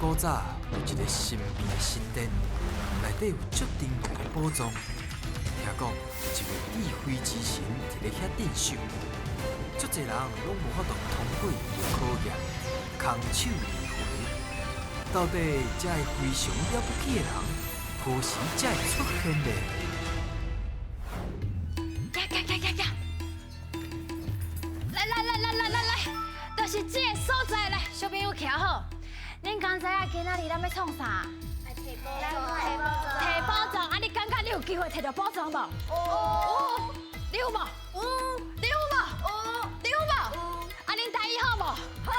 古早有一个神秘的神殿，内底有足珍贵的宝藏。听讲有一位智慧之神伫咧遐镇守，足侪人拢无法度通过伊的考验，空手而回。到底这个非常了不起的人，何时才会出现呢？呀！来，就是这个所在来，小朋友徛好。恁刚才今仔日咱要创啥？摕宝藏。啊，你感觉你有机会摕到宝藏无？有。你有无？啊，恁台语好无？好。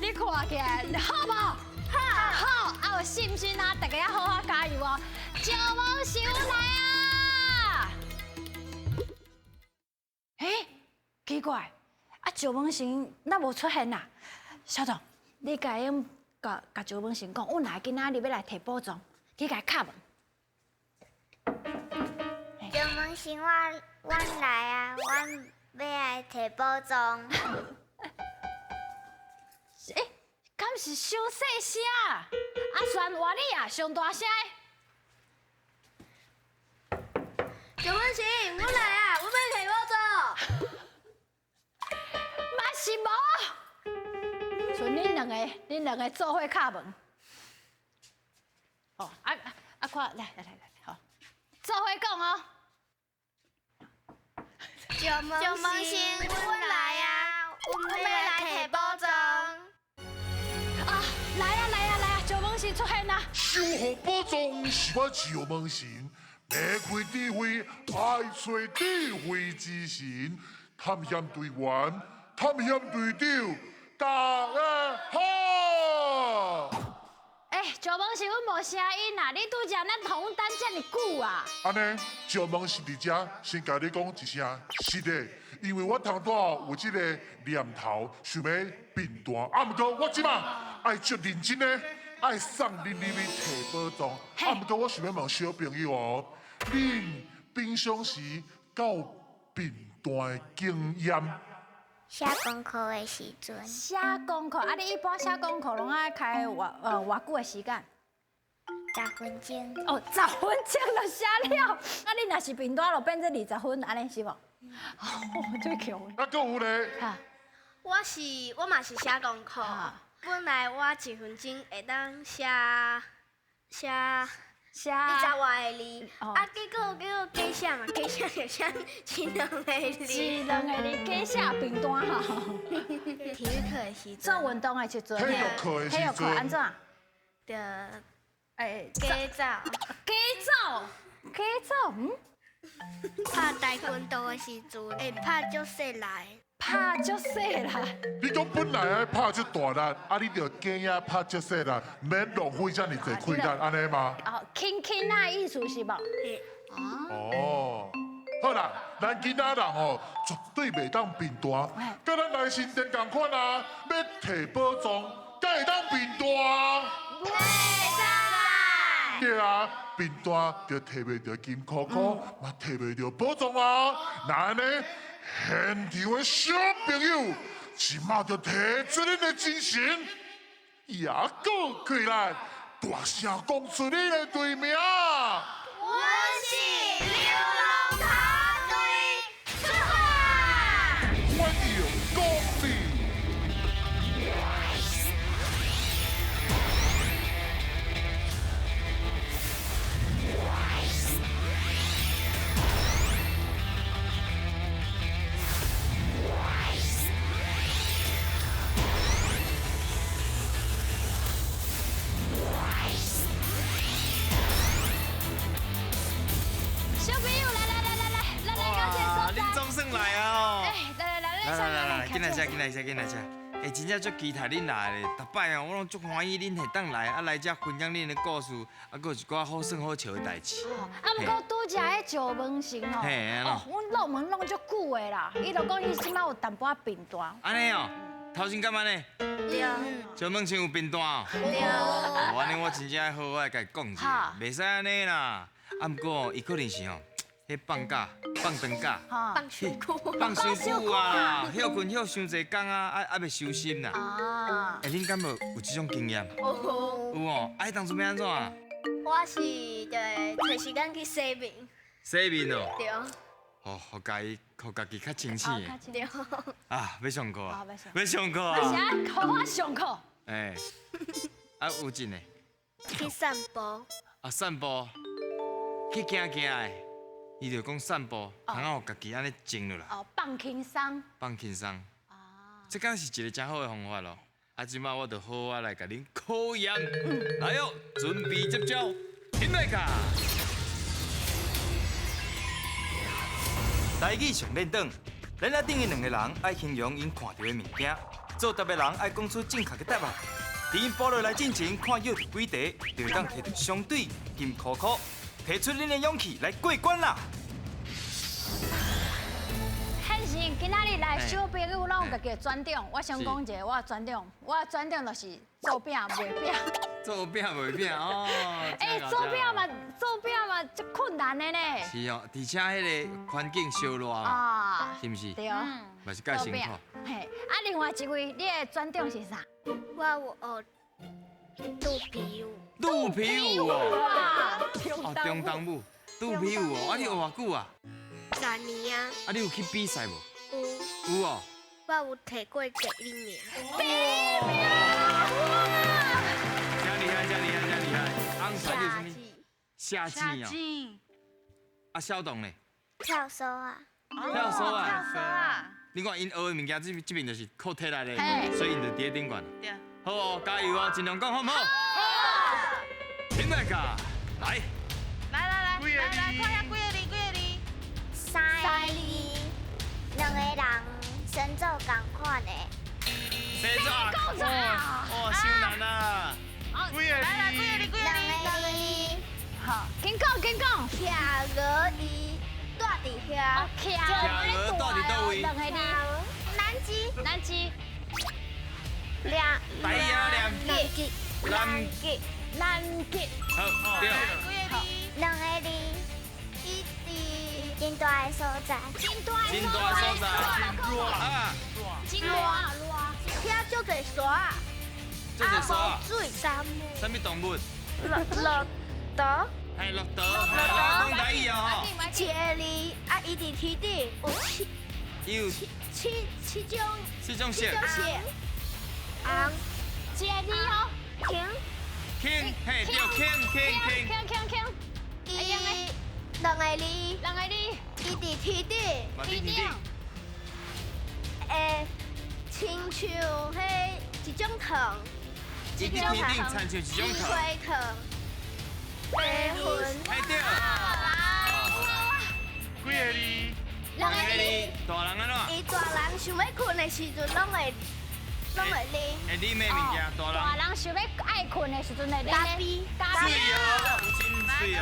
你看起来好无？好。啊，有信心啊！大家好好加油哦！石门想来啊！奇怪，啊，石门神那无出现啦。小董，你甲因甲石门神讲，阮来今仔日要来摕宝藏，去甲伊敲门。石门神，阮来啊，阮要来摕宝藏。敢是小细声？啊，算话你啊，上大声！石门神，阮来啊，阮要摕宝藏。嘛是无，剩恁两个做伙敲门。哦，看，来，好，做伙讲哦。石门神，阮来啊，阮要来摕宝藏。啊，来啊，石门神出现啦！守护宝藏是我石门神，擘开智慧，爱找智慧之神，探险队员，探险队长，大家好。石门神，阮无声音啊，你拄则咱同阮等遮尔久啊？安尼，石门是伫遮，先甲你讲一声是的，因为我头拄有这个念头，想要变大，啊，毋过我即马爱足认真的。爱送恁入去摕宝藏，啊！毋过我想要问小朋友哦，恁平常时有变大的经验？写功课的时阵，写功课啊！你一般写功课拢爱开偌久的时间10分钟。哦，10分钟就写了。啊，你若是变大就变成20分，安尼是无？哦，最强。啊，搁有咧？哈，我嘛是写功课。本来我1分钟会当写20外个字，啊，结果加写嘛，加写就写1、2个字。1、2个字加写变大哈。体育课的时阵，做运动的时阵，体育课的时阵，体育课安怎？就加早走，拍跆拳道的时阵，会拍足细力。拍足细啦！你讲本来爱拍足大力，啊，你着惊呀拍足细力，免浪费遮尔济气力，安尼吗？哦，轻啊意思是无？哦，好啦，咱囡仔人吼绝对袂当变大，甲咱内心电共款啊，要摕宝藏，才会当变大。对啊，变大就摕袂到金箍箍，嘛摕袂到宝藏啊！那安尼，现场的小朋友，即马就提出恁的精神，也搁起来，大声讲出恁的队名。我是流浪塔队出发。欢迎光临。小朋友，来，到这所在。恁总算来啊！哦！来，进来吃。真正足期待恁来咧，逐摆我拢足欢喜恁会当来，来这分享恁的故事，还有一寡好耍好笑的代志。毋过拄则迄石门神哦，阮入门弄足久的啦，伊就讲伊即摆有淡薄仔变大。安尼哦，头先干嘛呢？对。石门神有变大哦。对。安尼我真正好，我来甲伊讲一下，袂使安尼啦。毋过伊可能是迄放假、放长假，放手裤。放伤久啊，休困休伤侪工啊，袂收心啦。啊，恁敢有即种经验？哦，有哦，当初要安怎啊？我是对找时间去洗面，洗面哦，对哦，互家己较清醒的。对。啊，要上课啊好，要上课而且啊。好我上课，哎，啊有真的，去散步，啊散步，去行的，伊就讲散步，通啊，互家己安尼静落来，哦，放轻松。放轻松。啊，这敢是一个真好的方法咯。啊，即摆我就好啊来甲恁考验。来哦，准备接招，听来卡。台语上练长，咱啊顶的两个人爱形容因看到的物件，做答的人爱讲出正确的答案。伫因报落来进前，看要题几题，就会当摕到相对金箍箍，提出恁的勇气来过关啦！汉生今仔日来小朋友拢有家己的专长，我先讲一个我的专长，我的专长就是做饼卖饼。做饼袂饼哦。做饼嘛，足困难的呢。是哦，而且迄个环境烧热，啊，是毋是？对，嘛是介辛苦。嘿，啊，另外一位，你的专长是啥？我有学肚皮舞，肚皮舞哦，哇，哦，中东舞，肚皮舞哦，啊，你学偌久啊？ 10年啊，啊，你有去比赛无？有，有哦。我有摕过第1名。真厉害，真厉害，真厉害！昂船叫什么？夏季夏季哦。啊，小动呢？跳绳啊，跳绳啊！跳绳啊！你看因学的物件，这边就是靠体力的，嘿所以因就伫顶悬。对。好哦，加油哦，尽量讲好唔好？听来卡，来。来，看下几个哩。三个两个人身做共款的，谁做啊？哇，伤难啊！几个哩？两个好，紧讲。徛鹅伊住伫遐，哦，徛徛鹅住伫倒位两个哩，南极，台呀南极，南好，对。两个字，伊伫真大的所在，真大所在。啊，真热。遐足侪山，这是啥？水沙漠，什么动物？骆驼，系骆驼，讲台语哦。一个字，啊，伊伫天顶有有七种四种色。色，红、一个字哦，青，轻，嘿，对，轻。伊两个字，两个字，伊伫天顶。嘛你你会亲像迄一种糖，一个天顶参像一种糖。花糖，白云，嘿，对。几个字？两个字，大人安怎？伊大人想要困的时阵，拢会啉。会啉的物件，大大人。人想要爱困的时阵会咖啡，水哦，真水哦。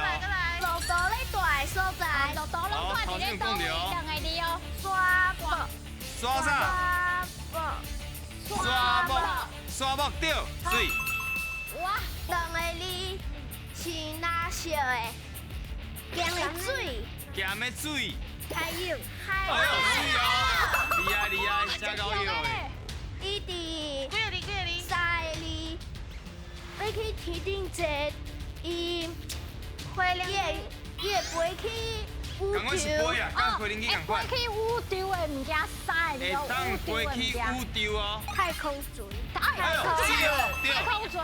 骆驼咧大的所在，落刀拢挂伫咧倒位，两个字哦，沙漠，刷啥？刷木，刷木对，水。哇，两个字是哪色的？咸的水，咸的水。还有哎呦，水哦，厉害，真够用的。伊伫三个字，要去天顶坐，伊会飞去宇赶快是宙，飞啊，赶快去赶快。飞去宇宙的物件，三个字哦，会当宇宙飞去的物件，宇宙哦。太空船，哎呦，水哦，太对。空船，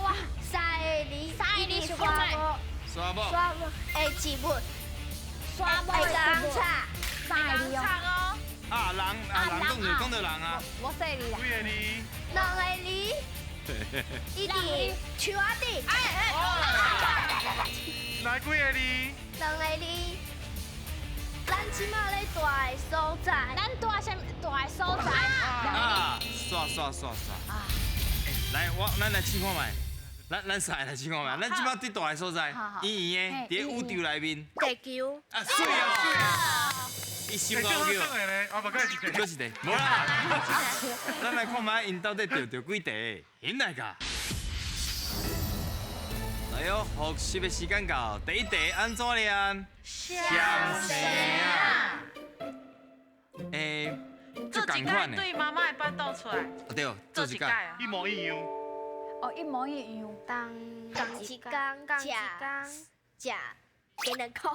哇，三个字，三个字伊伫想看卖刷木。沙漠的植物，刷毛会的植物，当插，三个字哦，啊，人讲到人啊。我说你啦，两个字，伊伫树仔底，来几个字？两个字，咱即马咧住的所在，咱大什大的所在，啊，刷。啊，来，咱来试看卖。咱赛来试看卖。咱即摆伫大个所在，圆圆的，伫宇宙内面。地球，啊，水啊！伊心高叫。咧，啊，不该是搁一题，无啦。咱来看卖，因到底钓几题？因来噶。来哎呦，复习的时间到，第一题安怎念？相声啊！做一届对妈妈会巴肚出来，哦对，做一届啊。一模一样。哦，一模一样。当一工，讲一工，食鸡两块。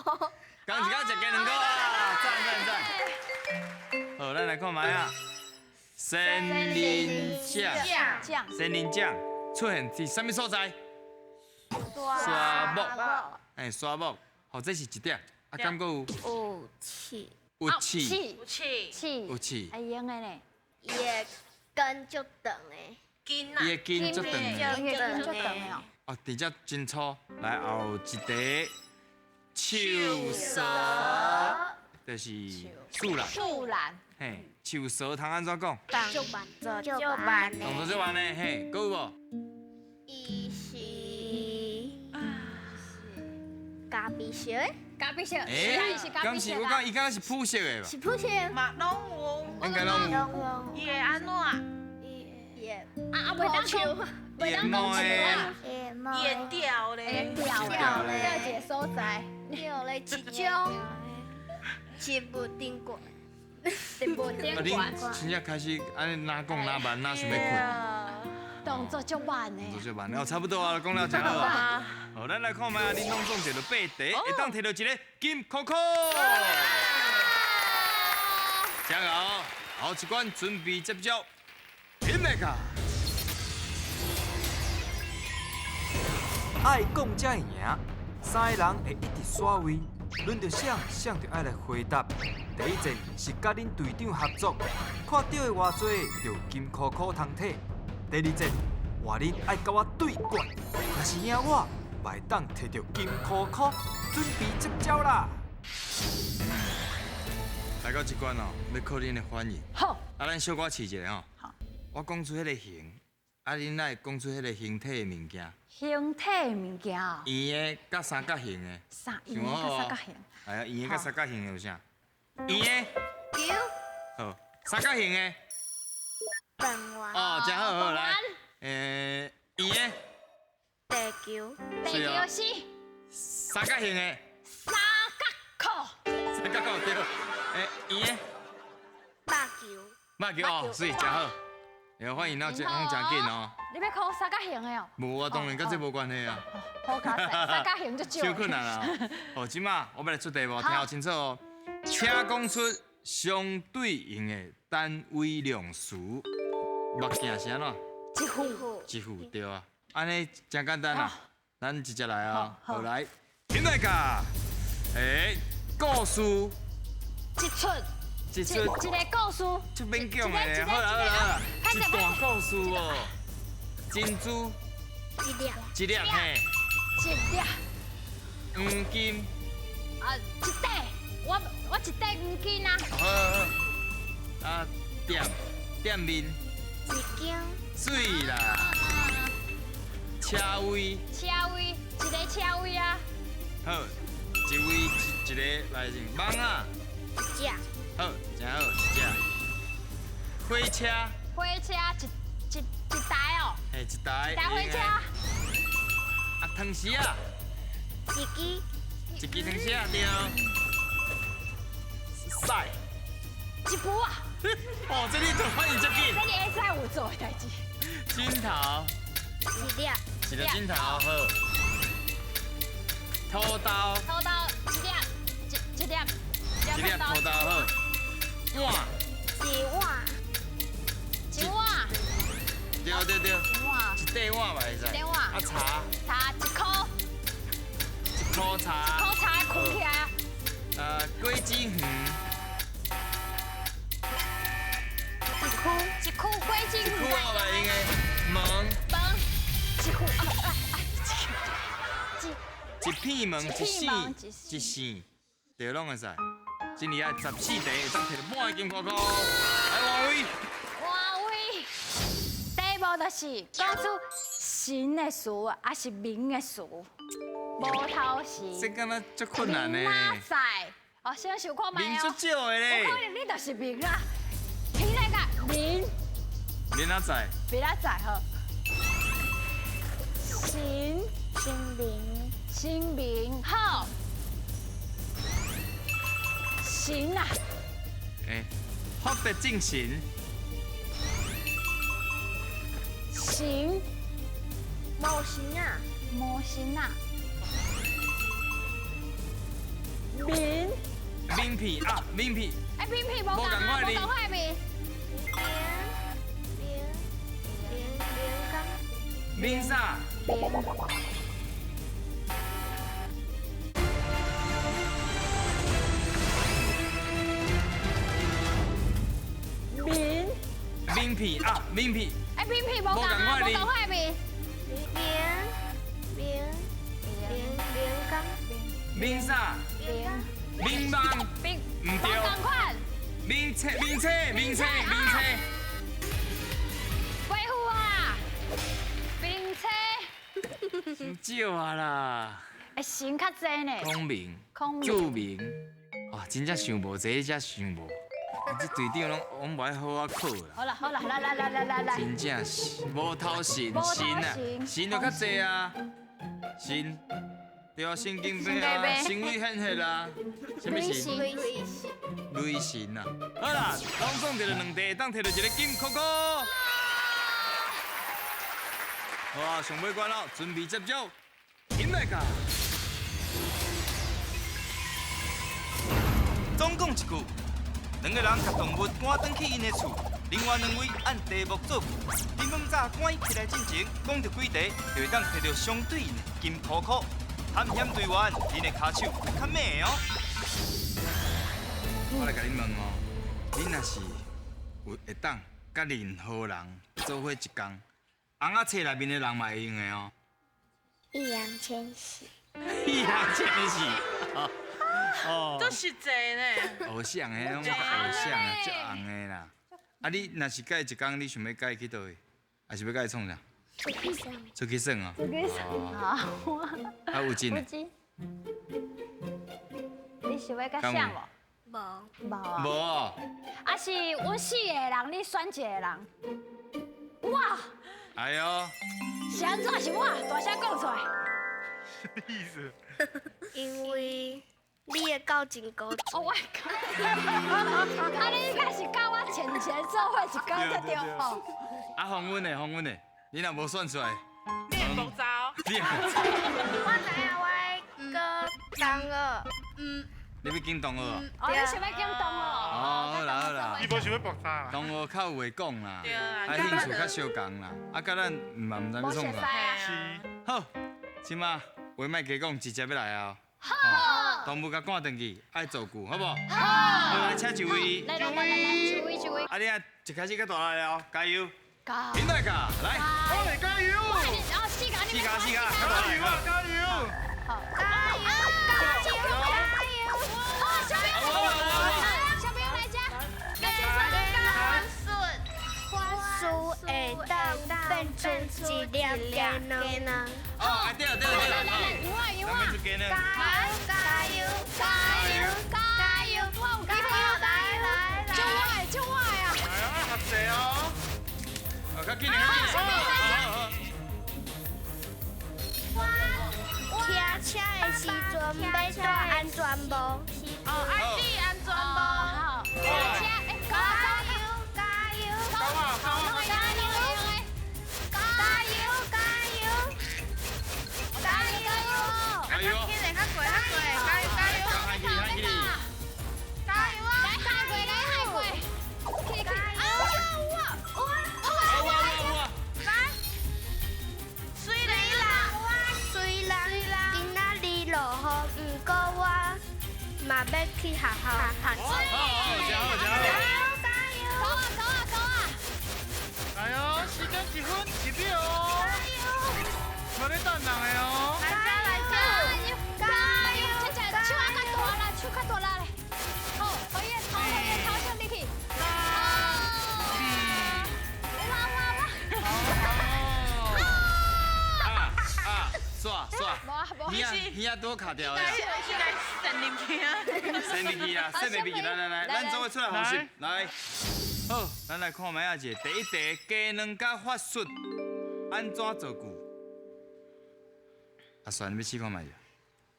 刚一刚食鸡两个啊！赞赞赞！好，咱来看卖啊。森林酱，酱森林酱出现伫什么所在？沙漠。沙漠。好，这是一点。啊，敢搁有有气，有刺，有气，气有刺。会用的呢。伊的根足长的，筋啊，伊的筋足长的。根就长的哦。哦，而且真粗。来后一题，树蛇，就是树啦。树兰。嘿，树蛇通安怎讲？足慢的，动作做完呢，嘿，搁有无？伊是咖啡色的，咖啡色，诶，是咖啡敢是色我讲伊敢是朴色的吧？是不是？嘛拢有，应该拢有。伊会安怎？伊袂当讲，袂当讲树啊，伊会掉咧，掉咧，一个所在，掉咧一种植物顶管，植物顶啊，管，恁真正开始安尼哪讲哪慢哪想要困，动作足慢的。做就慢了，差不多啊，讲了真好啊。好，咱来看卖啊，恁拢总结到8题，会当摕到一个金扣扣。加油！后一关准备接招，准备卡。爱讲才会赢，三个人会一直耍位，轮到想就爱来回答。第一阵是甲恁队长合作，看到的偌济就金箍箍通摕。第二阵换恁爱甲我对决，若是赢我，会当摕到金箍箍，准备接招啦！来到这关哦，要靠恁的反应。好，啊，咱小可试一下吼。好。我讲出迄个形，啊，恁来讲出迄个形体的物件。形体的物件哦。圆的甲三角形的。圆的甲三角形。哎呀，圆的甲三角形的有啥？圆的。球，好，三角形的。饭碗，哦，真好好来。圆的。地球，地球是三角形的。三角裤。三角裤对。圆的。肉球，肉球哦，所以真好。哎，欢迎咱讲真紧哦。你要考三角形的哦？无啊，当然跟这无关系啊。好卡三角形就少。小困难啊！哦，即马我要来出题目，听好清楚哦。请讲出相对应的单位量词。目镜是安怎？一户。一户对啊，安尼真简单啊。咱直接来啊，好来，请大家，故事，一出。一个故事，出免讲的，好啦好啦好啦，一段故事哦。珍珠，一粒，一粒嘿，一粒，黄金，一袋，我一袋黄金啊。好，啊店面，一斤，水啦，车位，一个车位啊。好，一位一个来先，网啊，一只。好，真好，一只。火车，一台哦。嘿，一台。火车。啊，汤匙啊。一支汤匙啊，对。赛。一步啊。哦，这里做反应足紧。这里会使有做的代志。镜头。一粒。一个镜头好。土豆。一粒。一粒土豆好。碗。一碗。对。一块碗嘛会使。啊茶。一箍茶。困起来啊。果子园。一区果子园。一区我嘛应该门。一区一片门，一线，对，拢会使。今年啊14题，会当摕到满金箍箍。来换位。第一步就是讲出神的词，还是名的词，无头是。这敢若足困难呢。哪在？哦，先想看卖名足哦。少的咧。有可能你就是名啦。听那个名。你哪知？别哪在呵。神新兵。新名好，行啊，福德正神，行，模型啊，模型啊，民，面皮啊，面皮，哎，面皮无共啊，无共快面，面啥？民，面皮啊，面皮，哎，面皮无共啊，无共快面，面啥？面棒，面，唔无共款，面车，维护啊，面车，唔少啊啦。哎，行较济呢，孔明、孔著名，哇，真正想无这只想无，这队长拢不爱好啊考啦，好了，来，真正是无头神无头神啊，神神就较济啊，神，对啊，神经病神啊，经病神威显赫啦，什么神？雷神啊！好啦，拢总摕到2题，当摕到一个金箍箍。哇，上尾关了，准备接招，进来ka。总讲一句，两个人甲动物赶转去因的厝，另外2位按题目做。金门早赶起来进前，讲到几题，就会当摕到相对应的金箍箍。探险队员，恁的骹手较猛哦。我来甲你问哦，你若是有会当甲任何人做伙一工，红仔册内面的人嘛会用的哦。易烊千玺，易烊千玺，哦，都实际呢。偶像的，拢偶像啊，足红的啦。啊，你若是甲伊一工，你想要甲伊去倒位，还是要甲伊创啥？出去耍哦。好，啊，有真的。你想要甲啥无？无啊。无哦。啊是阮4个人，你选一个人。哇，哎呦，是安怎是我？大声讲出来。意思？因为你的狗真高级。哦，我靠！啊，你应该是教我前做伙一工才对哦。啊，访问的，你若无选出来，你会爆炸哦。你会我知影我个同学，你要进同学哦？哦，你想要进动哦？哦，好啦。你无想要爆炸啦？同学较有话讲啦，对啊啊，兴趣较相共啦，啊，甲咱嘛唔知要无熟悉创啥。啊。好，即马话莫加讲，直接要来啊！好。动物甲赶转去，爱照顾，好不好？好。来，请一位。来，一位。啊，你啊，一开始甲大来了，加油！加林大家，来，我来加油！哦，四个，四个，较大来个。加油！好。加油！加油！哦，小朋友，小朋友来家，跟先生花树会当变出一粒鸡卵。哦，对了，来，赢啊！咱们去给呢。加油！我有机会哦！来，就我呀！来啊，合作哦！较紧的，较紧的。骑车的时阵要戴安全帽。哦，爱戴安全帽。好，加油！哎呦！较过，加油！加油啊！来海龟，虽然今仔日落雨，不过我嘛要去学校拍水。好，走啊！来哦，时间1分1秒哦，我咧等人的哦。加油！手较大啦！好，好嘢，头上力气。刷，耳朵卡掉了。伸入去啊！伸入去啊，伸入去，来，咱做伙出来学习，来。好，咱来看卖啊，第一题，鸡卵甲法术安怎照顾？阿璇，你要试看卖呀？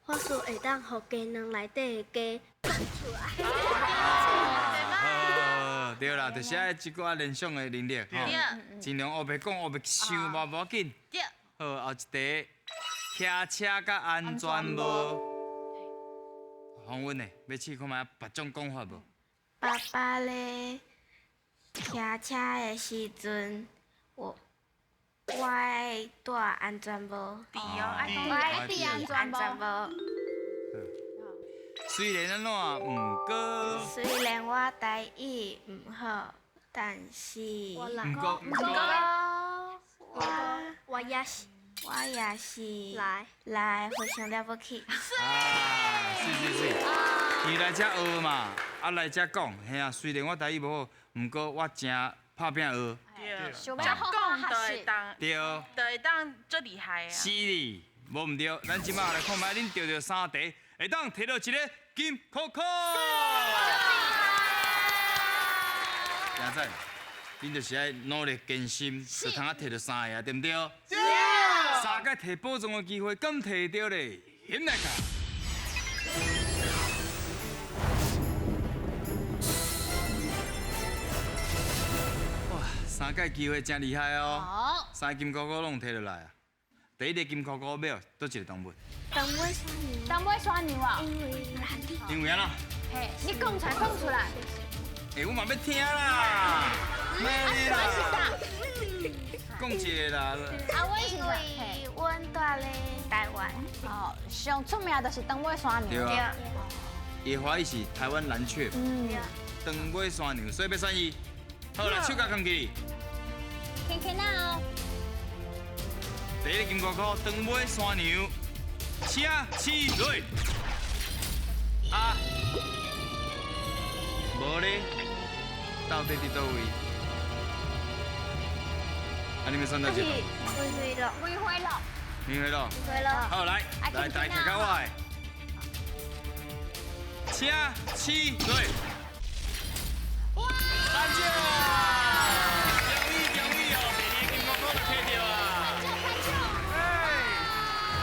或是会当互鸡卵内底的鸡讲出来。对啦，就是爱即寡联想的能力，吼，尽量学袂讲，学袂想，无要紧。对。好，后一题，骑车甲安全无？洪文呢，要试看觅别种讲法无？爸爸咧骑车的时阵，我爱戴安全帽。对哦，爱讲我爱戴安全帽。帽。虽然安怎，毋过，虽然我台语唔好，但是毋过，我也是来非常了不起。啊，是，伊来遮学嘛，来遮讲，嘿啊，虽然我台语无好，毋过我真拍拼学，对，想要好好讲就学习。会当，对，就会当足厉害啊。是哩，无毋对，咱即马来看觅恁钓到3题，会当摕到一个金扣扣。明仔，恁就是爱努力坚心，就通啊摕到3个啊，对毋对？3个摕宝藏的机会，敢摕到咧？险来个！哇，3个机会真厉害哦！3个金扣扣拢摕落来啊！第一个金扣扣要倒一个动物？当尾耍牛啊？因为啊，嘿，你讲出来。我嘛要听啦。咩啦？是啥？讲一个啦。阿伟是啥？因为阮住咧台湾。哦，上出名就是当尾耍牛。对啊。伊的华语是台湾蓝雀，长尾山牛，所以要选伊。好啦，手甲扛起哩。看那哦。第一个金箍箍，长尾山牛，车起来。啊，无咧，到底伫倒位？啊，你们选到一个。灰灰了。明白咯？好，来，大家看到我的。车起来。哇！安静啊！恭喜哦！第二个金箍箍就摕到啊！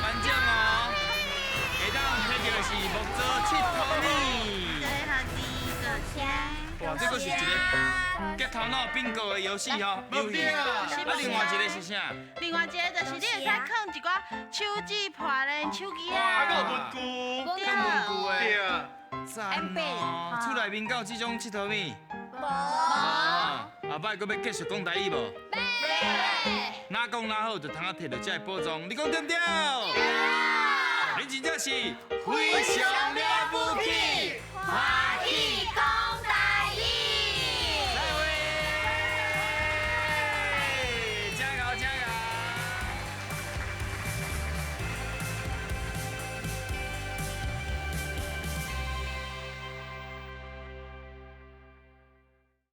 颁奖哦！下当摕到的是木造七头米。哇，这个是一个夹头脑bingo的游戏哦，游戏。啊，另外一个是啥？另外一个就是你会使放一寡手指破的手机啊。还有文具，对文具的。赞哦！厝内面有这种七头米？无。后摆佫要继续讲台语无？哪讲哪好，就通啊摕到这个宝藏，你讲对不对？你真正是非常了不起，华语讲。